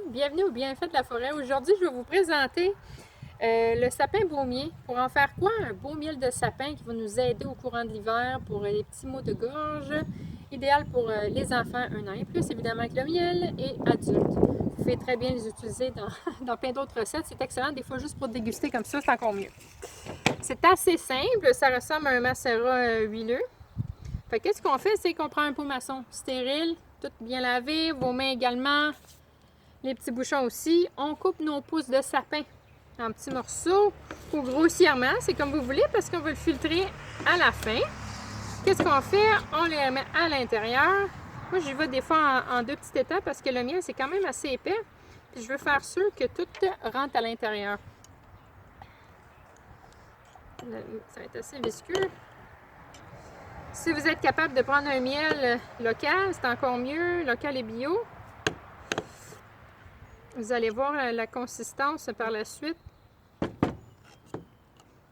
Bienvenue au Bienfait de la forêt. Aujourd'hui, je vais vous présenter le sapin baumier. Pour en faire quoi? Un beau miel de sapin qui va nous aider au courant de l'hiver pour les petits maux de gorge. Idéal pour les enfants 1 an et plus, évidemment, avec le miel, et adultes. Vous pouvez très bien les utiliser dans plein d'autres recettes. C'est excellent. Des fois, juste pour déguster comme ça, c'est encore mieux. C'est assez simple. Ça ressemble à un macérat huileux. Fait qu'est-ce qu'on fait? C'est qu'on prend un pot maçon stérile, tout bien lavé, vos mains également. Les petits bouchons aussi. On coupe nos pousses de sapin en petits morceaux ou grossièrement, c'est comme vous voulez parce qu'on veut le filtrer à la fin. Qu'est-ce qu'on fait? On les met à l'intérieur. Moi, j'y vais des fois en deux petites étapes parce que le miel, c'est quand même assez épais. Puis je veux faire sûr que tout rentre à l'intérieur. Ça va être assez visqueux. Si vous êtes capable de prendre un miel local, c'est encore mieux, local et bio. Vous allez voir la consistance par la suite.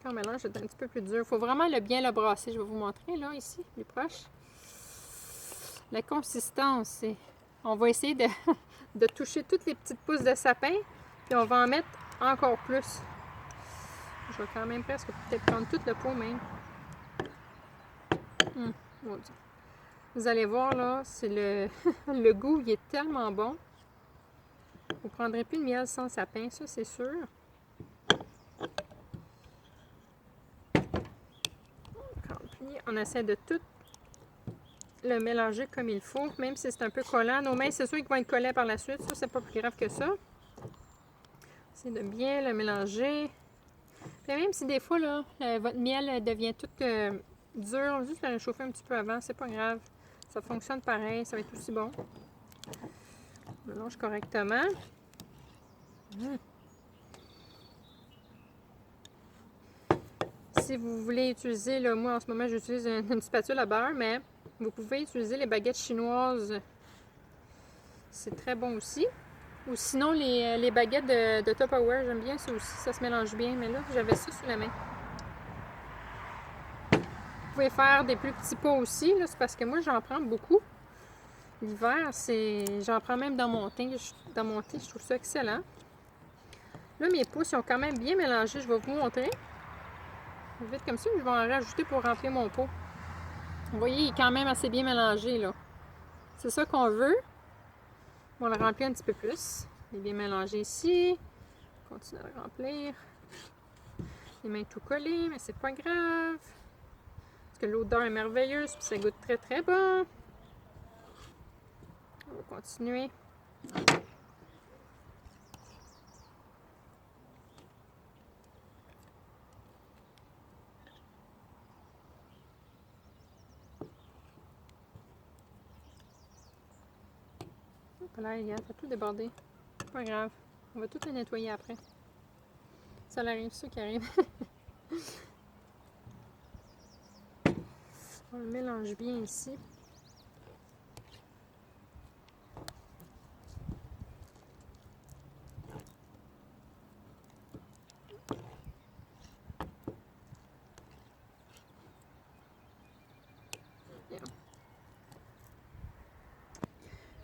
Quand on mélange, c'est un petit peu plus dur. Il faut vraiment bien le brasser. Je vais vous montrer là, ici, plus proche. La consistance, on va essayer de toucher toutes les petites pousses de sapin, puis on va en mettre encore plus. Je vais quand même presque peut-être prendre tout le pot même. Mon Dieu. Vous allez voir là, c'est le goût, il est tellement bon. Vous ne prendrez plus de miel sans sapin, ça c'est sûr. Puis on essaie de tout le mélanger comme il faut, même si c'est un peu collant. Nos mains, c'est sûr qu'ils vont être collés par la suite. Ça, c'est pas plus grave que ça. C'est de bien le mélanger. Puis même si des fois, là, votre miel devient tout dur, juste le réchauffer un petit peu avant, c'est pas grave. Ça fonctionne pareil, ça va être aussi bon. On mélange correctement. Si vous voulez utiliser, là, moi en ce moment j'utilise une spatule à beurre, mais vous pouvez utiliser les baguettes chinoises. C'est très bon aussi. Ou sinon les baguettes de Tupperware, j'aime bien ça aussi, ça se mélange bien. Mais là, j'avais ça sous la main. Vous pouvez faire des plus petits pots aussi, c'est parce que moi j'en prends beaucoup. L'hiver, j'en prends même dans mon thé. Je trouve ça excellent. Là, mes pots sont quand même bien mélangés. Je vais vous montrer. Vite comme ça, je vais en rajouter pour remplir mon pot. Vous voyez, il est quand même assez bien mélangé, là. C'est ça qu'on veut. On va le remplir un petit peu plus. Il est bien mélangé ici. On continue à le remplir. Les mains tout collées, mais c'est pas grave. Parce que l'odeur est merveilleuse, puis ça goûte très très bon. On va continuer. Là, il y a tout débordé. Pas grave. On va tout le nettoyer après. Ça arrive, ça qui arrive. On le mélange bien ici.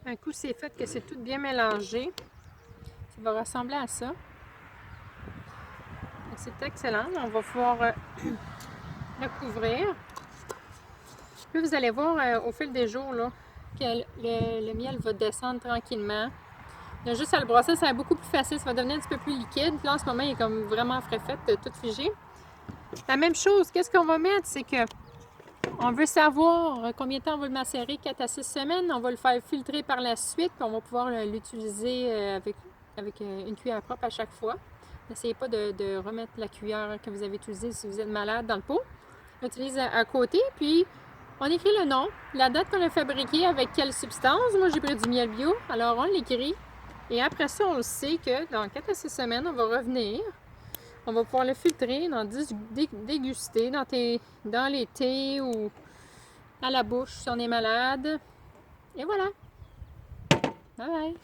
Un coup, c'est fait que c'est tout bien mélangé. Ça va ressembler à ça. C'est excellent. On va pouvoir le couvrir. Puis vous allez voir au fil des jours là, que le miel va descendre tranquillement. Il y a juste à le brasser, ça va être beaucoup plus facile. Ça va devenir un petit peu plus liquide. Puis là, en ce moment, il est comme vraiment frais fait, tout figé. La même chose, qu'est-ce qu'on va mettre? C'est que on veut savoir combien de temps on va le macérer, 4 à 6 semaines. On va le faire filtrer par la suite, puis on va pouvoir l'utiliser avec une cuillère propre à chaque fois. N'essayez pas de remettre la cuillère que vous avez utilisée si vous êtes malade dans le pot. L'utilise à côté, puis on écrit le nom, la date qu'on a fabriqué, avec quelle substance. Moi, j'ai pris du miel bio, alors on l'écrit. Et après ça, on sait que dans 4 à 6 semaines, on va revenir. On va pouvoir le filtrer, déguster dans les thés ou à la bouche si on est malade. Et voilà. Bye bye.